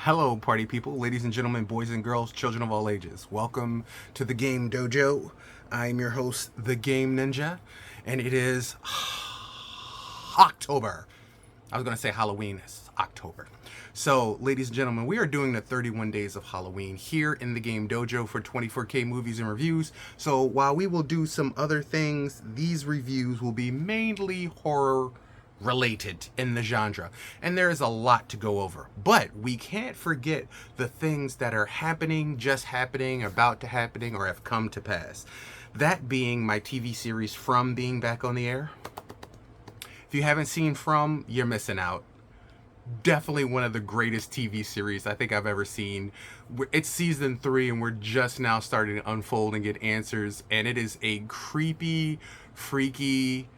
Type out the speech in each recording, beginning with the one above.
Hello, party people, ladies and gentlemen, boys and girls, children of all ages. Welcome to the Game Dojo. I'm your host, the Game Ninja, and it is October. I was going to say Halloween. It's October. So, ladies and gentlemen, we are doing the 31 days of Halloween here in the Game Dojo for 24K movies and reviews. So, while we will do some other things, these reviews will be mainly horror related in the genre, and there is a lot to go over, but we can't forget the things that are happening, just happening, about to happening, or have come to pass. That being my TV series From being back on the air. If you haven't seen From, you're missing out. Definitely one of the greatest TV series I think I've ever seen. It's season 3 and we're just now starting to unfold and get answers, and it is a creepy, freaky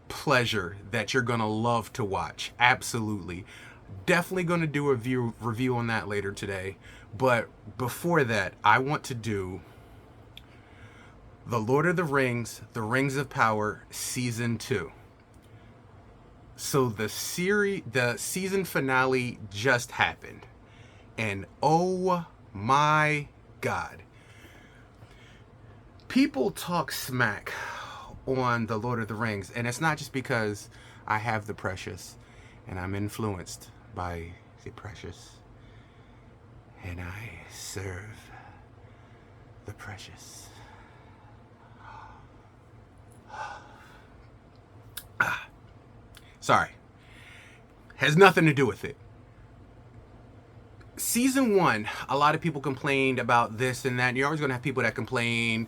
pleasure that you're gonna love to watch. Absolutely. Definitely gonna do a review on that later today. But before that, I want to do The Lord of the Rings, The Rings of Power, Season 2. So the season finale just happened. And oh my God. People talk smack on The Lord of the Rings, and it's not just because I have the precious and I'm influenced by the precious and I serve the precious. Sorry. Has nothing to do with it. Season 1, a lot of people complained about this and that. You're always going to have people that complain.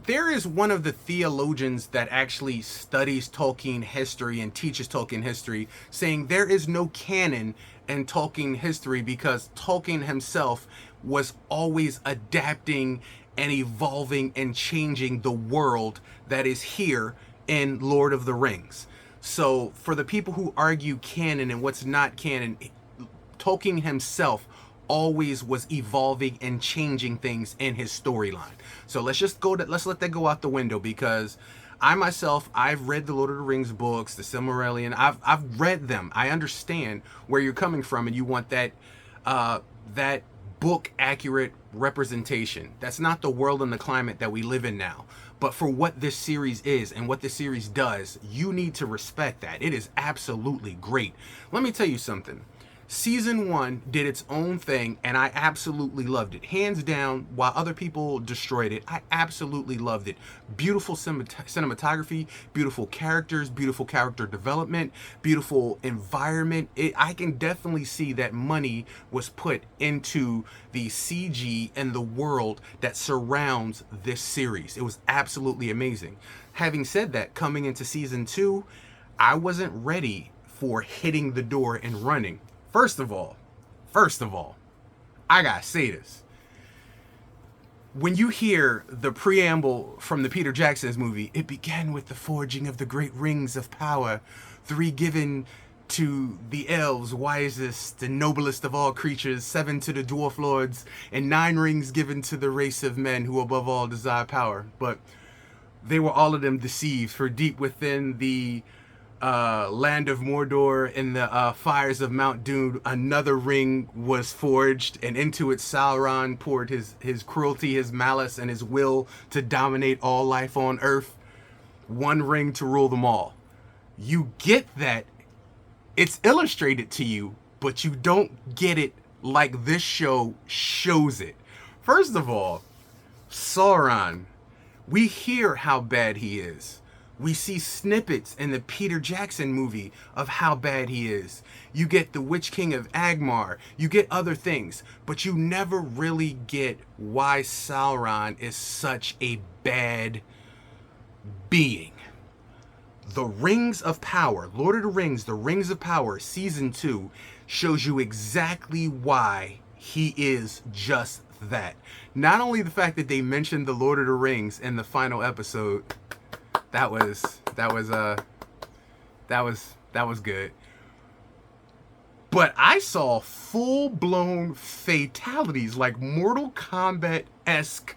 There is one of the theologians that actually studies Tolkien history and teaches Tolkien history, saying there is no canon in Tolkien history because Tolkien himself was always adapting and evolving and changing the world that is here in Lord of the Rings. So for the people who argue canon and what's not canon, Tolkien himself always was evolving and changing things in his storyline. So let's let that go out the window, because I myself, I've read the Lord of the Rings books, the Silmarillion. I've read them. I understand where you're coming from, and you want that that book accurate representation. That's not the world and the climate that we live in now. But for what this series is and what this series does, you need to respect that. It is absolutely great. Let me tell you something. Season 1 did its own thing, and I absolutely loved it. Hands down, while other people destroyed it, I absolutely loved it. Beautiful cinematography, beautiful characters, beautiful character development, beautiful environment. I can definitely see that money was put into the CG and the world that surrounds this series. It was absolutely amazing. Having said that, coming into Season 2, I wasn't ready for hitting the door and running. First of all, I gotta say this. When you hear the preamble from the Peter Jackson's movie, it began with the forging of the great rings of power, 3 given to the elves, wisest and noblest of all creatures, 7 to the dwarf lords, and 9 rings given to the race of men who above all desire power. But they were all of them deceived, for deep within the land of Mordor, in the fires of Mount Doom, another ring was forged, and into it Sauron poured his cruelty, his malice, and his will to dominate all life on Earth. 1 ring to rule them all. You get that. It's illustrated to you, but you don't get it like this show shows it. First of all, Sauron. We hear how bad he is. We see snippets in the Peter Jackson movie of how bad he is. You get the Witch King of Angmar. You get other things. But you never really get why Sauron is such a bad being. The Rings of Power, Lord of the Rings, The Rings of Power, Season 2, shows you exactly why he is just that. Not only the fact that they mentioned the Lord of the Rings in the final episode, that was good. But I saw full-blown fatalities, like Mortal Kombat-esque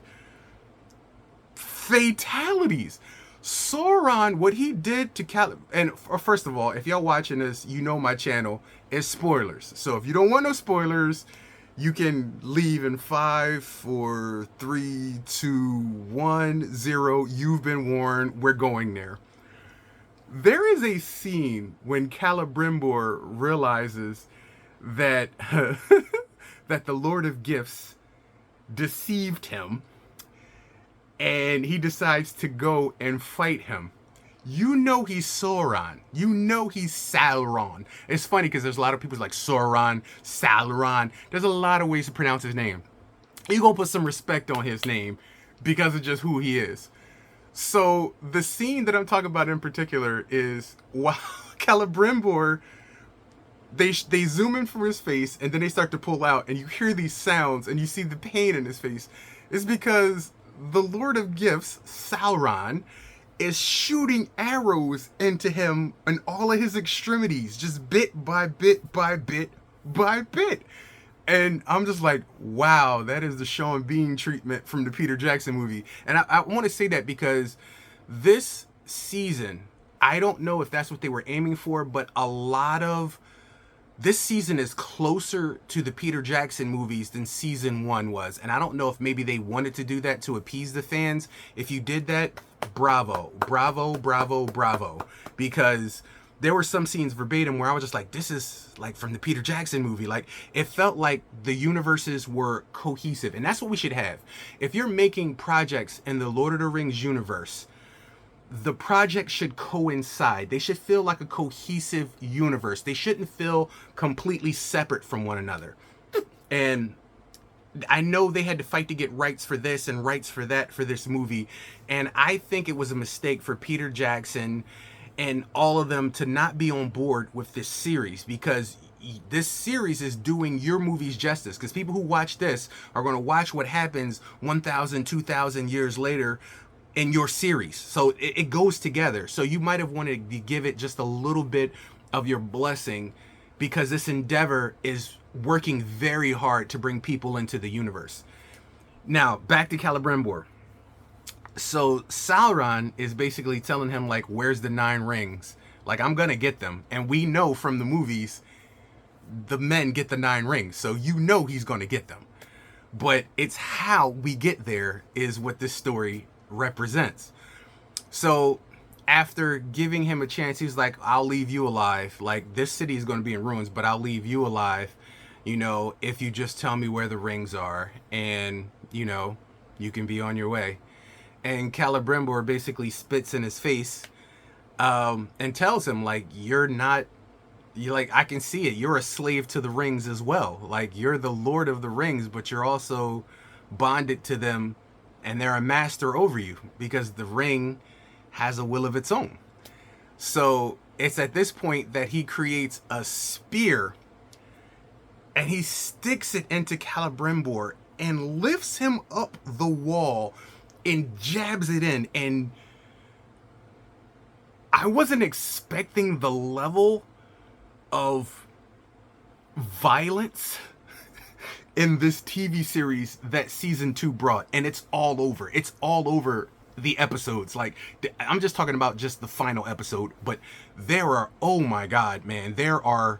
fatalities. Sauron, what he did to and first of all, if y'all watching this, you know my channel is spoilers. So if you don't want no spoilers, you can leave in 5, 4, 3, 2, 1, 0. You've been warned. We're going there. There is a scene when Celebrimbor realizes that that the Lord of Gifts deceived him, and he decides to go and fight him. You know he's Sauron. You know he's Sauron. It's funny because there's a lot of people like Sauron, Sauron. There's a lot of ways to pronounce his name. You're going to put some respect on his name because of just who he is. So the scene that I'm talking about in particular is while Celebrimbor, they zoom in from his face and then they start to pull out and you hear these sounds and you see the pain in his face. It's because the Lord of Gifts, Sauron, is shooting arrows into him and all of his extremities, just bit by bit by bit by bit. And I'm just like, wow, that is the Sean Bean treatment from the Peter Jackson movie. And I want to say that because this season, I don't know if that's what they were aiming for, but a lot of this season is closer to the Peter Jackson movies than season 1 was. And I don't know if maybe they wanted to do that to appease the fans. If you did that, bravo, bravo, bravo, bravo. Because there were some scenes verbatim where I was just like, this is like from the Peter Jackson movie. Like, it felt like the universes were cohesive. And that's what we should have. If you're making projects in the Lord of the Rings universe, the project should coincide. They should feel like a cohesive universe. They shouldn't feel completely separate from one another. And I know they had to fight to get rights for this and rights for that for this movie. And I think it was a mistake for Peter Jackson and all of them to not be on board with this series, because this series is doing your movies justice. Because people who watch this are going to watch what happens 1,000, 2,000 years later in your series. So it goes together. So you might have wanted to give it just a little bit of your blessing, because this endeavor is working very hard to bring people into the universe. Now, back to Celebrimbor. So Sauron is basically telling him, like, where's the 9 rings? Like, I'm going to get them. And we know from the movies, the men get the 9 rings. So you know he's going to get them. But it's how we get there is what this story represents. So after giving him a chance, he's like, I'll leave you alive. Like, this city is going to be in ruins, but I'll leave you alive, you know, if you just tell me where the rings are, and, you know, you can be on your way. And Celebrimbor basically spits in his face and tells him, like, you're like, I can see it. You're a slave to the rings as well. Like, you're the Lord of the Rings, but you're also bonded to them, and they're a master over you because the ring has a will of its own. So it's at this point that he creates a spear and he sticks it into Celebrimbor and lifts him up the wall and jabs it in. And I wasn't expecting the level of violence in this TV series that season 2 brought. And it's all over. It's all over the episodes. Like, I'm just talking about just the final episode, but there are, oh my God, man, there are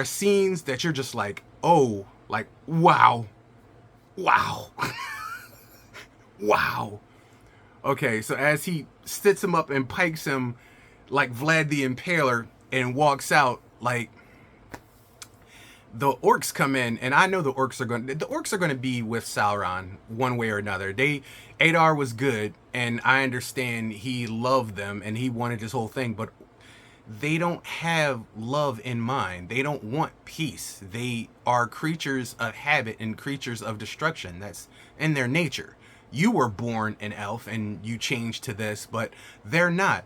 scenes that you're just like, oh, like, wow. Wow. Okay, so as he sits him up and pikes him like Vlad the Impaler and walks out, like, the orcs come in, and I know the orcs are going to be with Sauron one way or another. Adar was good, and I understand he loved them and he wanted this whole thing, but they don't have love in mind. They don't want peace. They are creatures of habit and creatures of destruction. That's in their nature. You were born an elf and you changed to this, but they're not.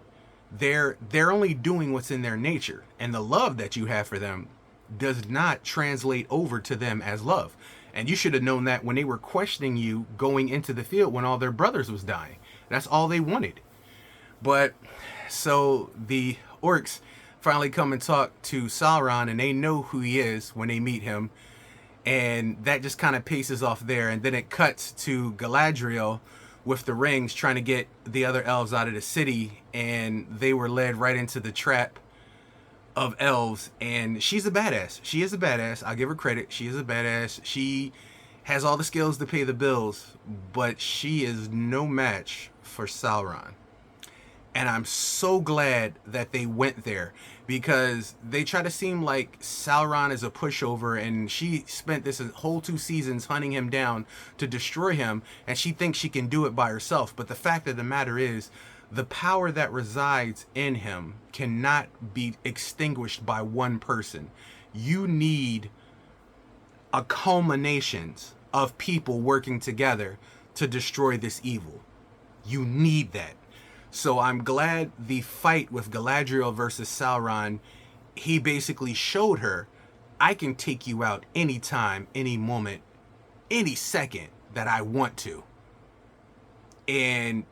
They're only doing what's in their nature, and the love that you have for them does not translate over to them as love. And you should have known that when they were questioning you going into the field when all their brothers was dying. That's all they wanted. But so the orcs finally come and talk to Sauron, and they know who he is when they meet him, and that just kind of paces off there. And then it cuts to Galadriel with the rings trying to get the other elves out of the city, and they were led right into the trap of elves. And she's a badass. She is a badass. I'll give her credit. She is a badass. She has all the skills to pay the bills, but she is no match for Sauron. And I'm so glad that they went there, because they try to seem like Sauron is a pushover, and she spent this whole 2 seasons hunting him down to destroy him, and she thinks she can do it by herself. But the fact of the matter is, the power that resides in him cannot be extinguished by one person. You need a culmination of people working together to destroy this evil. You need that. So I'm glad the fight with Galadriel versus Sauron, he basically showed her, I can take you out anytime, any moment, any second that I want to. And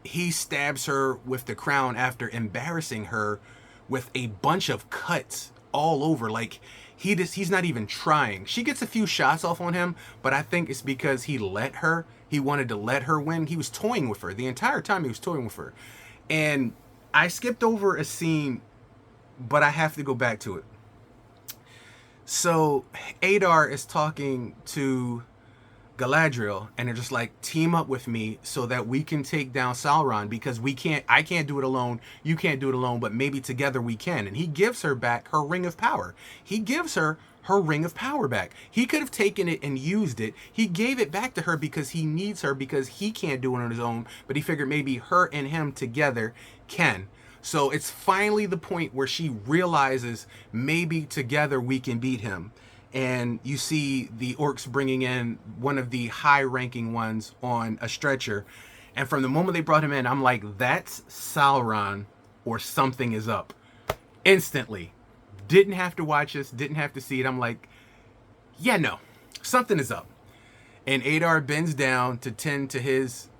he stabs her with the crown after embarrassing her with a bunch of cuts all over. Like, he's not even trying. She gets a few shots off on him, but I think it's because he wanted to let her win. He was toying with her. The entire time he was toying with her. And I skipped over a scene, but I have to go back to it. So Adar is talking to Galadriel, and they're just like, team up with me so that we can take down Sauron, because I can't do it alone, you can't do it alone, but maybe together we can. And he gives her back her ring of power. He gives her ring of power back. He could have taken it and used it. He gave it back to her because he needs her, because he can't do it on his own, but he figured maybe her and him together can. So it's finally the point where she realizes maybe together we can beat him. And you see the orcs bringing in one of the high-ranking ones on a stretcher. And from the moment they brought him in, I'm like, that's Sauron, or something is up. Instantly. Didn't have to watch this, didn't have to see it. I'm like, yeah, no, something is up. And Adar bends down to tend to his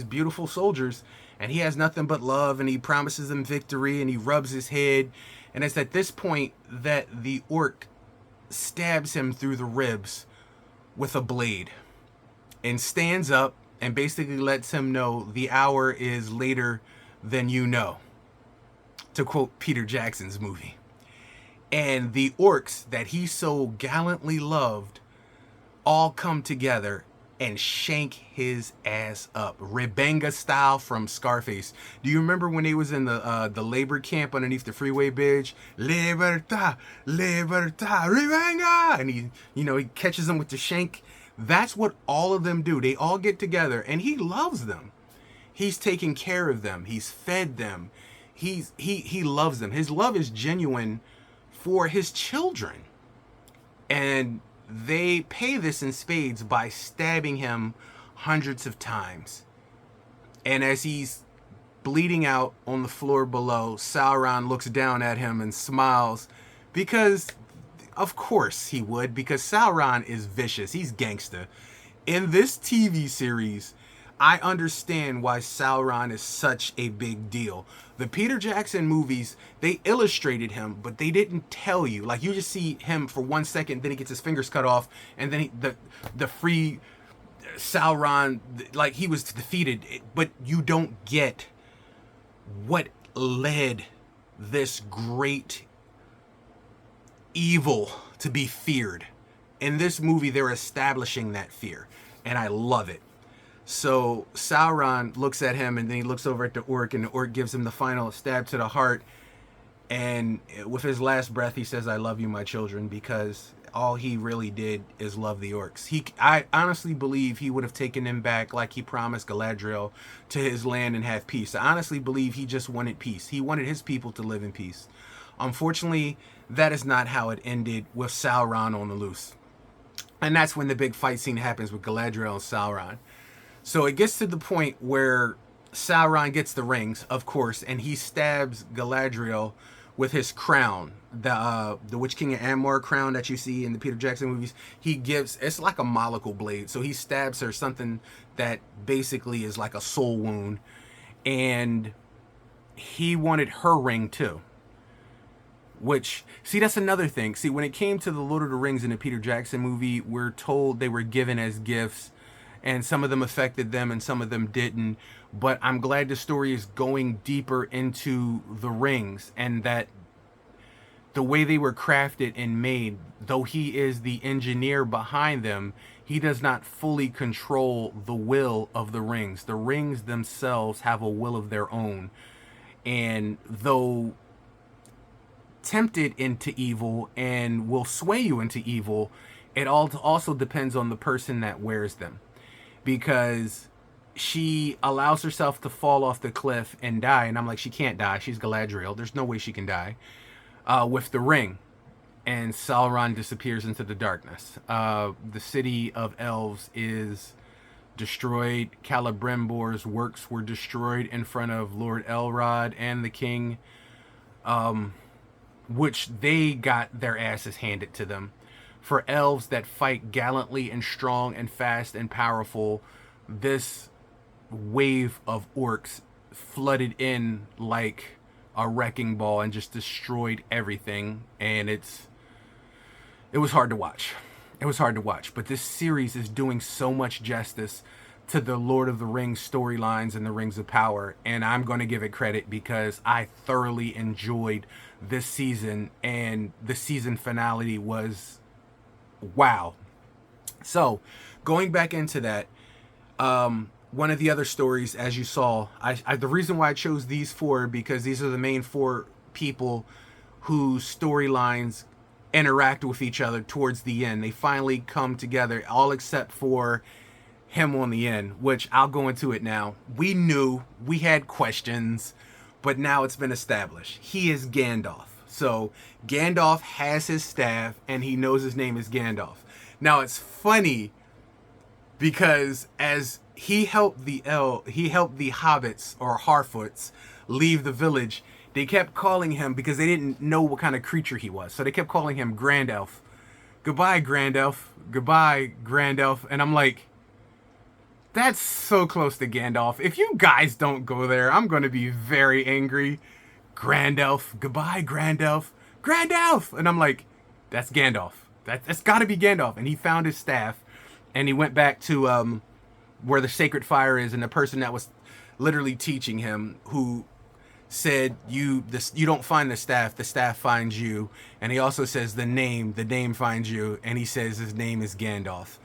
beautiful soldiers, and he has nothing but love, and he promises them victory, and he rubs his head. And it's at this point that the orc stabs him through the ribs with a blade and stands up and basically lets him know the hour is later than you know, to quote Peter Jackson's movie. And the orcs that he so gallantly loved all come together and shank his ass up, Rebenga style from Scarface. Do you remember when he was in the labor camp underneath the freeway bridge? Libertad, libertad, Rebenga! And he catches them with the shank. That's what all of them do. They all get together, and he loves them. He's taken care of them. He's fed them. He loves them. His love is genuine for his children. And they pay this in spades by stabbing him hundreds of times. And as he's bleeding out on the floor below, Sauron looks down at him and smiles, because of course he would, because Sauron is vicious. He's gangster. In this TV series, I understand why Sauron is such a big deal. The Peter Jackson movies, they illustrated him, but they didn't tell you. Like, you just see him for 1 second, then he gets his fingers cut off, and then the free Sauron, like, he was defeated. But you don't get what led this great evil to be feared. In this movie, they're establishing that fear, and I love it. So Sauron looks at him, and then he looks over at the orc, and the orc gives him the final stab to the heart. And with his last breath, he says, I love you, my children, because all he really did is love the orcs. I honestly believe he would have taken them back, like he promised Galadriel, to his land and have peace. I honestly believe he just wanted peace. He wanted his people to live in peace. Unfortunately, that is not how it ended with Sauron on the loose. And that's when the big fight scene happens with Galadriel and Sauron. So it gets to the point where Sauron gets the rings, of course, and he stabs Galadriel with his crown, the Witch King of Angmar crown that you see in the Peter Jackson movies. It's like a molecule blade, so he stabs her something that basically is like a soul wound, and he wanted her ring too. Which, see, that's another thing. See, when it came to the Lord of the Rings in the Peter Jackson movie, we're told they were given as gifts. and some of them affected them and some of them didn't. But I'm glad the story is going deeper into the rings, and that the way they were crafted and made, though he is the engineer behind them, he does not fully control the will of the rings. The rings themselves have a will of their own. And though tempted into evil and will sway you into evil, it all also depends on the person that wears them. Because she allows herself to fall off the cliff and die, and I'm like, she can't die. She's Galadriel. There's no way she can die. With the ring, and Sauron disappears into the darkness. The city of elves is destroyed. Celebrimbor's works were destroyed in front of Lord Elrod and the king, which they got their asses handed to them. For elves that fight gallantly and strong and fast and powerful, this wave of orcs flooded in like a wrecking ball and just destroyed everything. And it was hard to watch. It was hard to watch. But this series is doing so much justice to the Lord of the Rings storylines and the Rings of Power, and I'm going to give it credit because I thoroughly enjoyed this season, and the season finale was wow. So going back into that, one of the other stories, as you saw, the reason why I chose these four, because these are the main four people whose storylines interact with each other towards the end. They finally come together, all except for him on the end, which I'll go into it now. We knew, we had questions, but now it's been established. He is Gandalf. So Gandalf has his staff, and he knows his name is Gandalf. Now it's funny because as he helped the hobbits or Harfoots leave the village, they kept calling him, because they didn't know what kind of creature he was, so they kept calling him Grandelf. Goodbye, Grandelf. Goodbye, Grandelf. And I'm like, that's so close to Gandalf. If you guys don't go there, I'm going to be very angry. Grandelf. Goodbye, Grandelf. Grandelf! And I'm like, that's Gandalf. That's got to be Gandalf. And he found his staff, and he went back to where the sacred fire is, and the person that was literally teaching him, who said, you don't find the staff finds you. And he also says the name finds you, and he says his name is Gandalf.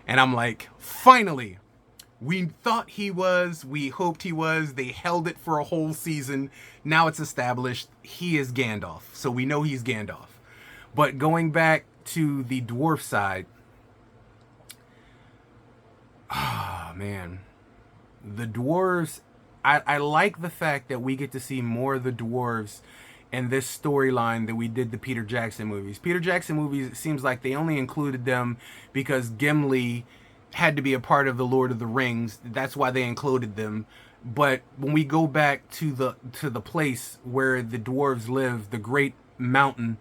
And I'm like, finally, we thought he was, we hoped he was, they held it for a whole season, now it's established, he is Gandalf, so we know he's Gandalf. But going back to the dwarf side, man, the dwarves, I like the fact that we get to see more of the dwarves in this storyline than we did the Peter Jackson movies. Peter Jackson movies, it seems like they only included them because Gimli had to be a part of the Lord of the Rings. That's why they included them. But when we go back to the place where the dwarves live, the Great Mountain,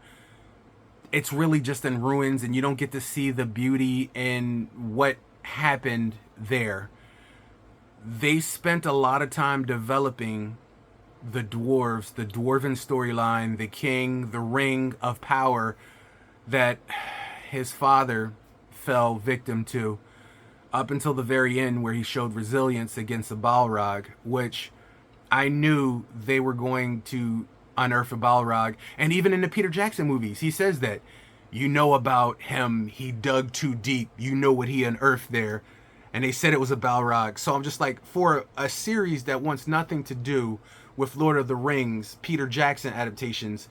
it's really just in ruins, and you don't get to see the beauty in what happened there. They spent a lot of time developing the dwarves, the dwarven storyline, the king, the ring of power that his father fell victim to, up until the very end, where he showed resilience against the Balrog, which I knew they were going to unearth a Balrog. And even in the Peter Jackson movies, he says that, you know about him, he dug too deep, you know what he unearthed there. And they said it was a Balrog. So I'm just like, for a series that wants nothing to do with Lord of the Rings, Peter Jackson adaptations,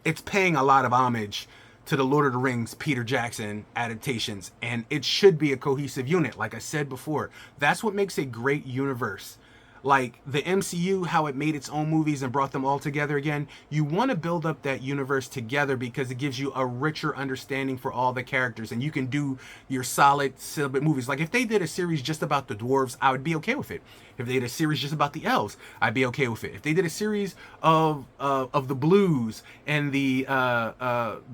it's paying a lot of homage to the Lord of the Rings Peter Jackson adaptations, and it should be a cohesive unit. Like I said before, that's what makes a great universe. Like the MCU, how it made its own movies and brought them all together again. You want to build up that universe together because it gives you a richer understanding for all the characters, and you can do your solid syllabate movies. Like if they did a series just about the dwarves, I would be okay with it. If they did a series just about the elves, I'd be okay with it. If they did a series of the blues and the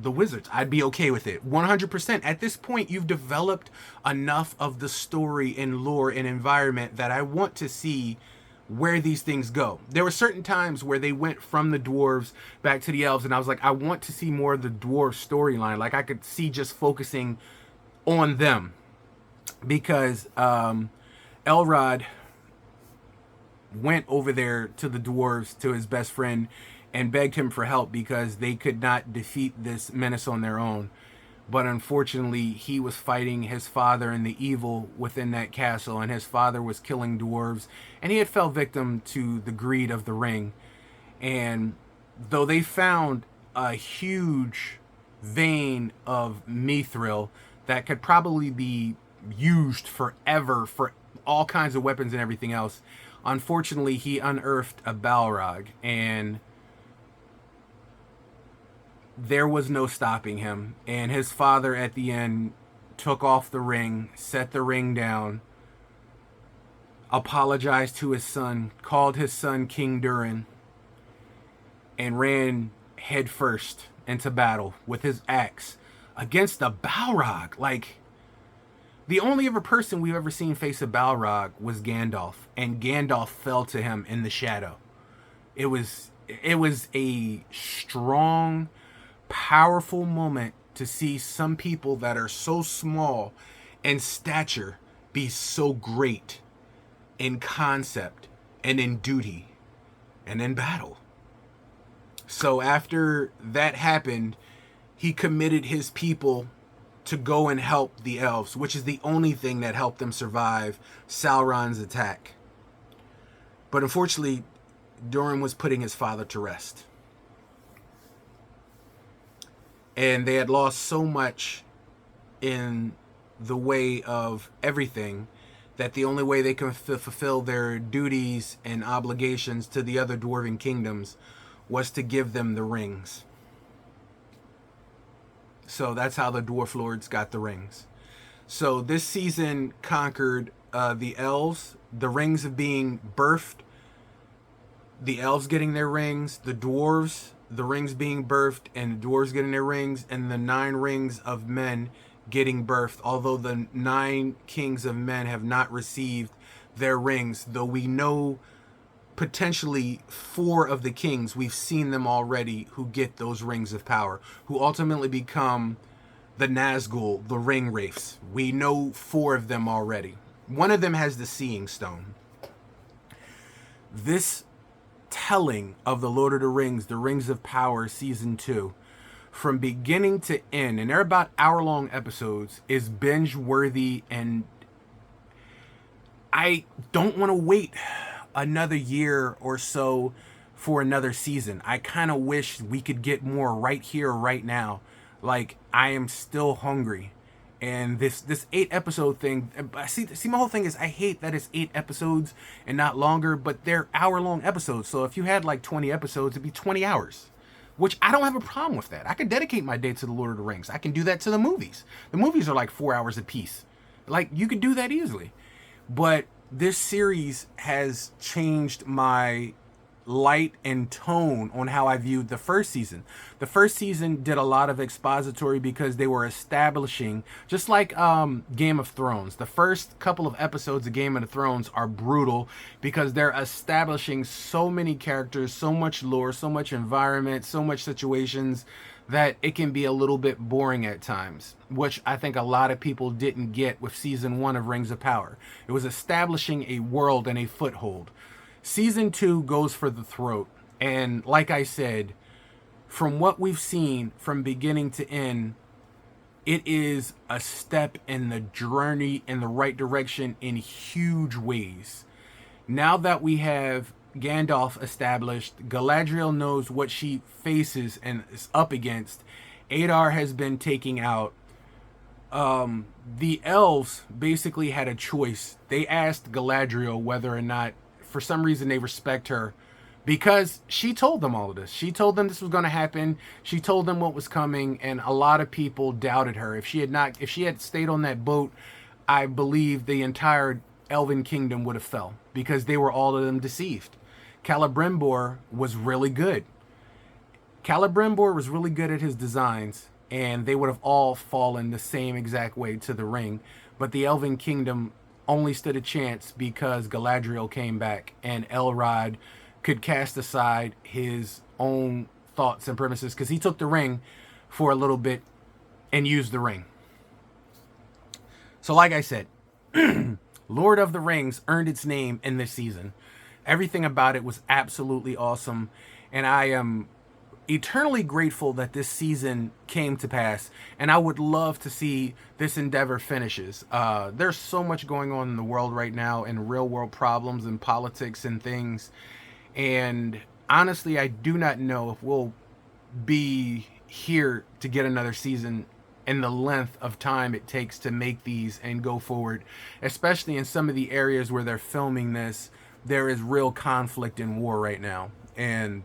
wizards, I'd be okay with it. 100%. At this point, you've developed enough of the story and lore and environment that I want to see where these things go. There were certain times where they went from the dwarves back to the elves, and I was like, I want to see more of the dwarf storyline. Like I could see just focusing on them. because Elrod went over there to the dwarves, to his best friend, and begged him for help because they could not defeat this menace on their own. But unfortunately, he was fighting his father and the evil within that castle, and his father was killing dwarves, and he had fell victim to the greed of the ring. And though they found a huge vein of mithril that could probably be used forever for all kinds of weapons and everything else, unfortunately, he unearthed a Balrog, and there was no stopping him. And his father, at the end, took off the ring, set the ring down, apologized to his son, called his son King Durin, and ran headfirst into battle with his axe against a Balrog. Like, the only other person we've ever seen face a Balrog was Gandalf, and Gandalf fell to him in the shadow. It was a strong, powerful moment to see some people that are so small in stature be so great in concept and in duty and in battle. So after that happened, he committed his people to go and help the elves, which is the only thing that helped them survive Sauron's attack. But unfortunately, Durin was putting his father to rest. And they had lost so much in the way of everything that the only way they can fulfill their duties and obligations to the other dwarven kingdoms was to give them the rings. So that's how the Dwarf Lords got the rings. So this season conquered the elves, the rings of being birthed, the elves getting their rings, the dwarves, the rings being birthed, and the dwarves getting their rings, and the 9 rings of men getting birthed. Although the 9 kings of men have not received their rings, though we know potentially 4 of the kings, we've seen them already, who get those rings of power, who ultimately become the Nazgul, the ring wraiths. We know 4 of them already. One of them has the Seeing Stone. This telling of the Lord of the Rings, the Rings of Power Season 2, from beginning to end, and they're about hour-long episodes, is binge-worthy, and I don't want to wait another year or so for another season. I kind of wish we could get more right here, right now. Like, I am still hungry. And this 8-episode thing, see, my whole thing is I hate that it's 8 episodes and not longer, but they're hour-long episodes. So if you had like 20 episodes, it'd be 20 hours, which I don't have a problem with that. I could dedicate my day to the Lord of the Rings. I can do that to the movies. The movies are like 4 hours apiece. Like, you could do that easily. But this series has changed my light and tone on how I viewed the first season. The first season did a lot of expository because they were establishing, just like Game of Thrones. The first couple of episodes of Game of Thrones are brutal because they're establishing so many characters, so much lore, so much environment, so much situations that it can be a little bit boring at times, which I think a lot of people didn't get with season 1 of Rings of Power. It was establishing a world and a foothold. Season 2 goes for the throat. And like I said, from what we've seen from beginning to end, it is a step in the journey in the right direction in huge ways. Now that we have Gandalf established, Galadriel knows what she faces and is up against. Adar has been taken out. The elves basically had a choice. They asked Galadriel whether or not, for some reason, they respect her because she told them all of this. She told them this was going to happen. She told them what was coming, and a lot of people doubted her. If she had stayed on that boat, I believe the entire Elven kingdom would have fell because they were all of them deceived. Celebrimbor was really good. Celebrimbor was really good at his designs, and they would have all fallen the same exact way to the ring. But the Elven kingdom only stood a chance because Galadriel came back and Elrod could cast aside his own thoughts and premises because he took the ring for a little bit and used the ring. So like I said, Lord of the Rings earned its name in this season. Everything about it was absolutely awesome, and I am eternally grateful that this season came to pass, and I would love to see this endeavor finishes. There's so much going on in the world right now, and real world problems and politics and things, and honestly I do not know if we'll be here to get another season in the length of time it takes to make these and go forward, especially in some of the areas where they're filming this. There is real conflict and war right now, and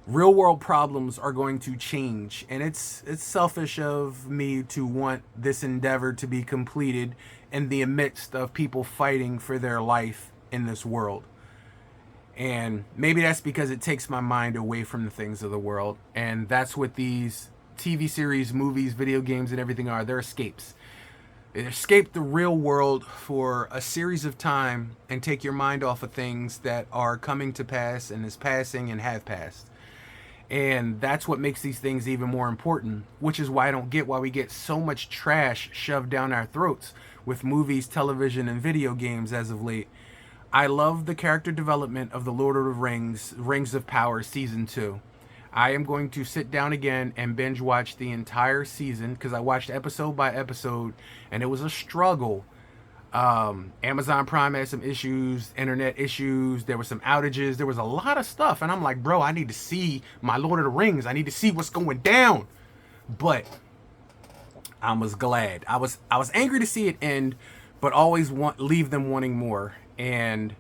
real world problems are going to change, and it's selfish of me to want this endeavor to be completed in the midst of people fighting for their life in this world. And maybe that's because it takes my mind away from the things of the world, and that's what these TV series, movies, video games, and everything are. They're escapes. They escape the real world for a series of time and take your mind off of things that are coming to pass and is passing and have passed. And that's what makes these things even more important, which is why I don't get why we get so much trash shoved down our throats with movies, television, and video games as of late. I love the character development of The Lord of the Rings, Rings of Power Season 2. I am going to sit down again and binge watch the entire season, because I watched episode by episode, and it was a struggle. Amazon Prime had some issues, internet issues, there were some outages, there was a lot of stuff, and I'm like, bro, I need to see my Lord of the Rings. I need to see what's going down. But I was glad. I was angry to see it end, but always leave them wanting more. And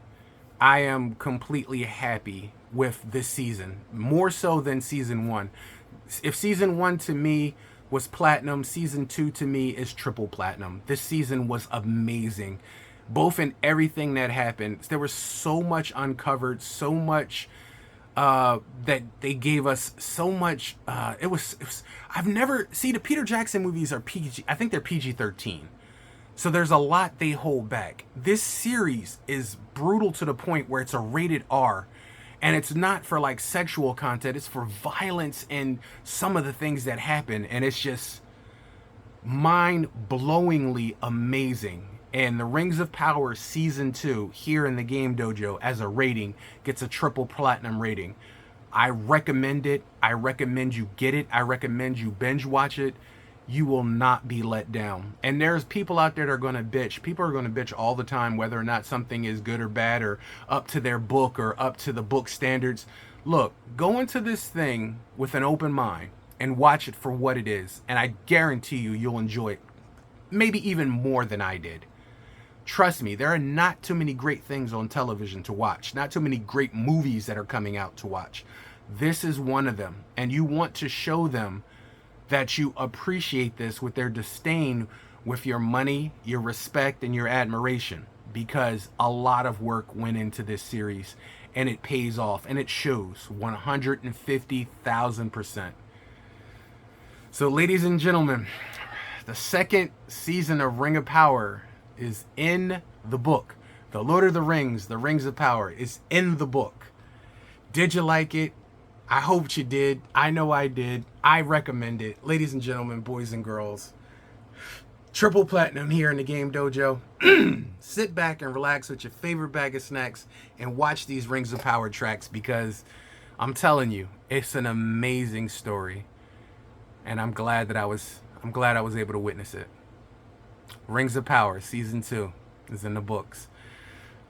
I am completely happy with this season, more so than season 1. If season 1 to me was platinum, season 2 to me is triple platinum. This season was amazing, both in everything that happened. There was so much uncovered, so much that they gave us, so much. It was I've never see the Peter Jackson movies are PG. I think they're PG-13. So there's a lot they hold back. This series is brutal to the point where it's a rated R. And it's not for like sexual content. It's for violence and some of the things that happen. And it's just mind-blowingly amazing. And the Rings of Power Season 2 here in the Game Dojo as a rating gets a triple platinum rating. I recommend it. I recommend you get it. I recommend you binge watch it. You will not be let down. And there's people out there that are going to bitch. People are going to bitch all the time, whether or not something is good or bad or up to their book or up to the book standards. Look, go into this thing with an open mind and watch it for what it is. And I guarantee you, you'll enjoy it. Maybe even more than I did. Trust me, there are not too many great things on television to watch. Not too many great movies that are coming out to watch. This is one of them. And you want to show them that you appreciate this with their disdain, with your money, your respect, and your admiration, because a lot of work went into this series and it pays off, and it shows 150,000%. So ladies and gentlemen, the second season of Ring of Power is in the book. The Lord of the Rings, the Rings of Power, is in the book. Did you like it? I hope you did. I know I did. I recommend it. Ladies and gentlemen, boys and girls, triple platinum here in the Game Dojo. Sit back and relax with your favorite bag of snacks and watch these Rings of Power tracks, because I'm telling you, it's an amazing story. And I'm glad I was able to witness it. Rings of Power Season 2 is in the books.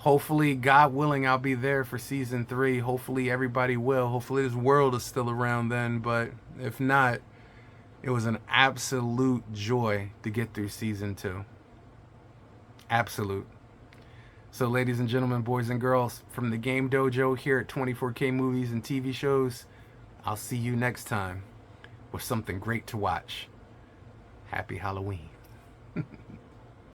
Hopefully, God willing, I'll be there for Season 3. Hopefully, everybody will. Hopefully, this world is still around then. But if not, it was an absolute joy to get through Season 2. Absolute. So, ladies and gentlemen, boys and girls, from the Game Dojo here at 24K Movies and TV Shows, I'll see you next time with something great to watch. Happy Halloween.